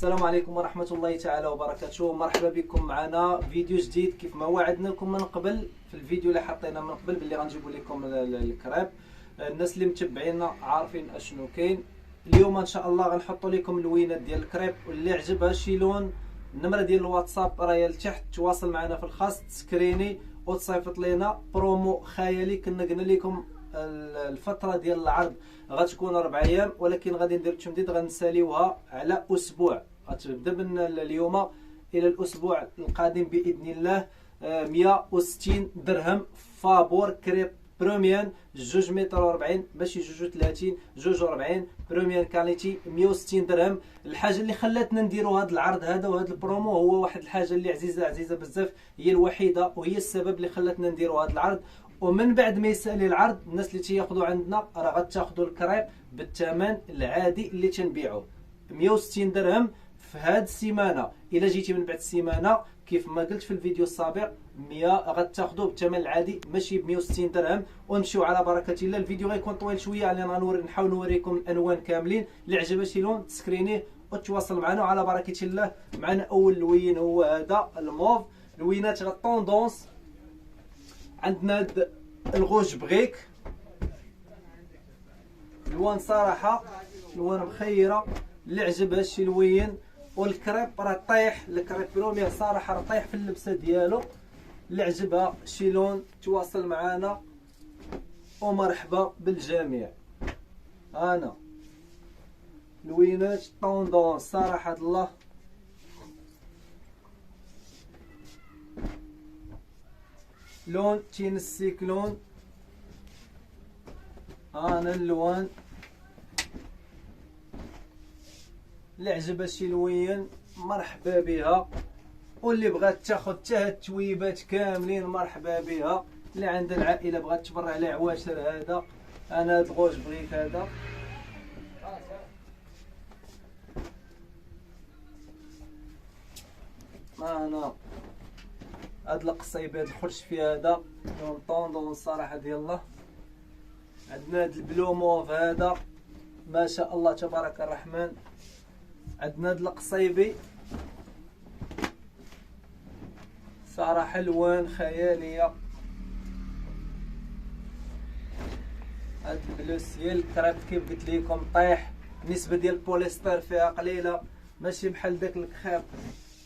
السلام عليكم ورحمة الله تعالى وبركاته. مرحبا بكم معنا فيديو جديد. كيف ما وعدنا لكم من قبل في الفيديو اللي حطينا من قبل باللي غنجيبوا لكم الكريب. الناس اللي متبعينا عارفين اشنو كاين. اليوم ان شاء الله غنحطوا لكم اللوينات ديال الكريب، واللي عجبها شي لون النمره ديال الواتساب راهي لتحت، تواصل معنا في الخاص، تسكريني وتصيفط لينا برومو خيالي. كنا قلنا لكم الفتره ديال العرض غتكون 4 ايام، ولكن غادي ندير تمديد غنساليوها على اسبوع، غتبدا من اليوم الى الاسبوع القادم باذن الله. 160 درهم فابور كريب بروميان 2 متر و40 ماشي 2 و30 2 و40 بروميان كاليتي 160 درهم. الحاجه اللي خلاتنا نديروا هذا العرض هذا وهذا البرومو هو واحد الحاجه اللي عزيزه بزاف، هي الوحيده وهي السبب اللي خلاتنا نديروا هذا العرض. ومن بعد ما يسالي العرض الناس اللي تياخذوا عندنا راه غتاخذوا الكريب بالثمن العادي اللي تنبيعوه 160 درهم في هذه السيمانه. الا جيتي من بعد السيمانه كيف ما قلت في الفيديو السابق 100 غتاخذوه بالثمن العادي ماشي ب 160 درهم. ونمشيو على بركه الله. الفيديو غيكون طويل شويه يعني نحاول نوريكم الالوان كاملين. اللي عجبها شي لون تسكرينيه وتواصل معنا على بركه الله. معنا اول لوين هو هذا الموف. لوينات غطوندونس. عندنا الغوج بغيك، الوان صراحه الوان مخيره. اللي عجبها شي لوين. والكريب راه طايح، الكريب بروميير صراحه راه طايح في اللبسه ديالو. اللي عجبها شي لون تواصل معنا ومرحبا بالجميع. انا لوينات طوندونس صراحه الله لون تين السيكلون. انا اللوان اللي عجبها شي لوين مرحبا بها، واللي بغات تاخذ حتى هاد التويبات كاملين مرحبا بها. اللي عند العائله بغات تبرع على عواشر هذا انا هاد الغوج بغيك هذا. انا هاد القصيب هاد الخرش في هذا لون طوندون الصراحه ديال الله. عندنا هاد البلو موف هذا ما شاء الله تبارك الرحمن. عندنا هاد القصيبي صراحه الوان خياليه. هاد البلو سيال الكريب كيف قلت لكم طايح، النسبه ديال البوليستر فيها قليله ماشي بحال داك الخيط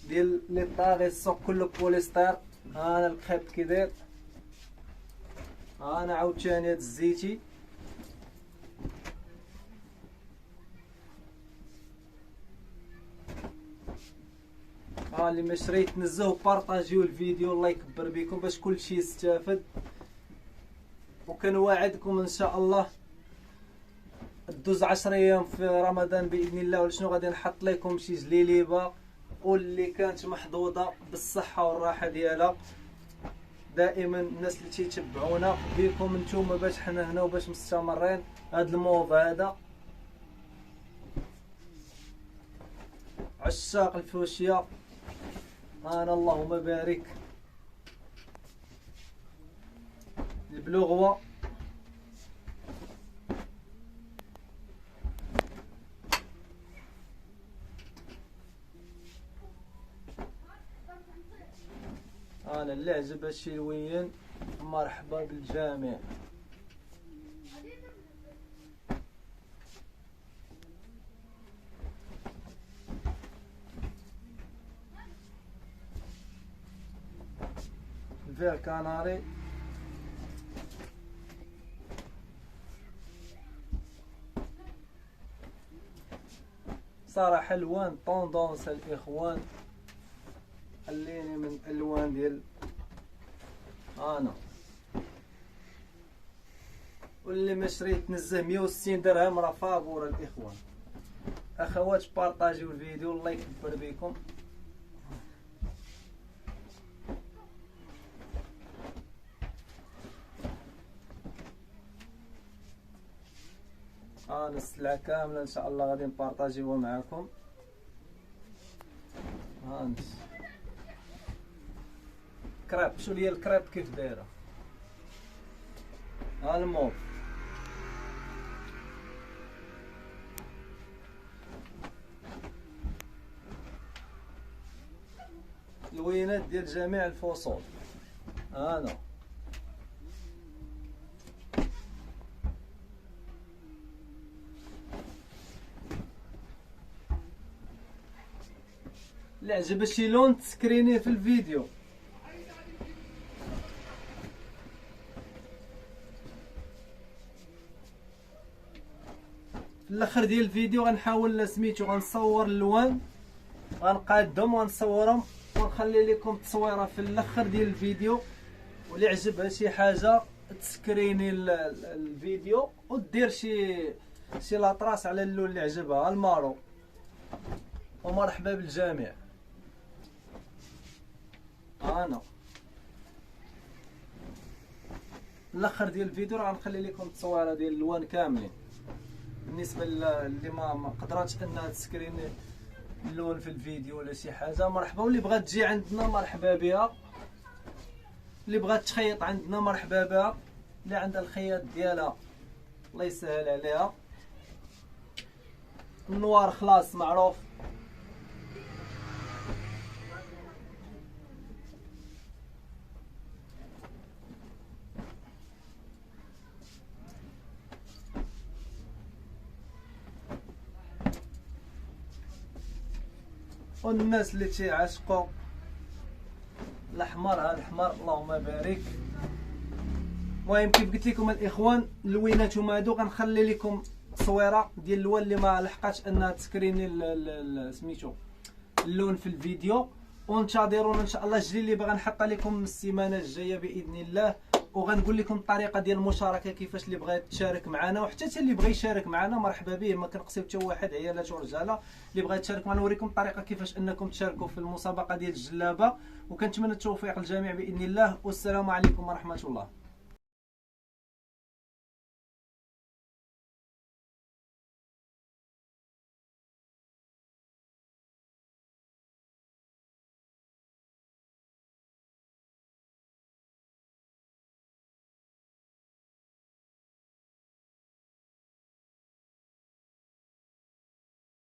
ديال لي طاغي السوق كله بوليستر. انا الخيط كي داير. انا عاوتاني هاد الزيتي اللي ما شريت تنزهوا بارطاجيو الفيديو الله يكبر بكم باش كلشي يستافد. وكنواعدكم ان شاء الله دوز 10 ايام في رمضان باذن الله. ولا شنو غادي نحط لكم شي جليليبه واللي كانت محظوظه بالصحه والراحه ديالها. دائما الناس اللي تيتبعونا بكم نتوما باش حنا هنا وباش مستمرين. هذا الموف هذا عشاق الفوشيا انا اللهم بارك. البلوغوا انا اللي عجبها شي لوين مرحبا بالجميع. الفير كاناري صراحه الوان طوندونس الاخوان. خليني من الالوان ديال انا. واللي ما شريت نزه 160 درهم راه فابور الاخوان. اخوات بارطاجيو الفيديو الله يكبر بكم. السلعه كامله ان شاء الله غادي نبارطاجيوها معكم. هانت كريب. شو لي الكريب كيف دايره. الموف اللوينات ديال جميع الفصول. انا اللي عجبك شي لون تسكرينيه في الفيديو. في الاخر ديال الفيديو غنحاول سميتو غنصور اللوان، غنقادهم ونصورهم ونخلي لكم التصويره في الاخر ديال الفيديو. واللي عجبها شي حاجه تسكريني الفيديو ودير شي لاطراس على اللون اللي عجبها المارو. ومرحبا بالجميع. انا الاخر ديال الفيديو راه غنخلي لكم التصويره ديال اللوان كاملين. بالنسبه اللي ما قدراتش انها تسكريني اللون في الفيديو ولا شي حاجه، مرحبا. واللي بغات تجي عندنا مرحبا بها، اللي بغات تخيط عندنا مرحبا بها، اللي عندها الخياط ديالها الله يسهل عليها. النوار خلاص معروف. والناس اللي تيعشقوا الاحمر، ها الاحمر اللهم بارك. المهم كيف قلت لكم الاخوان، اللوينات هما هادو. غنخلي لكم تصويره ديال اللون اللي ما لحقاتش انها تسكريني سميتو اللون في الفيديو. وانتظرونا ان شاء الله الجديد اللي باغي نحطها لكم السيمانه الجايه باذن الله. وغنقول لكم الطريقه ديال المشاركه كيفاش اللي بغى تشارك معنا، وحتى اللي بغى يشارك معنا مرحبا به، ما كنقصيو حتى واحد، عيالات ورجاله. اللي بغى يتشارك معنا نوريكم الطريقه كيفاش انكم تشاركوا في المسابقه ديال الجلابه. وكنتمنى التوفيق للجميع باذن الله. والسلام عليكم ورحمه الله.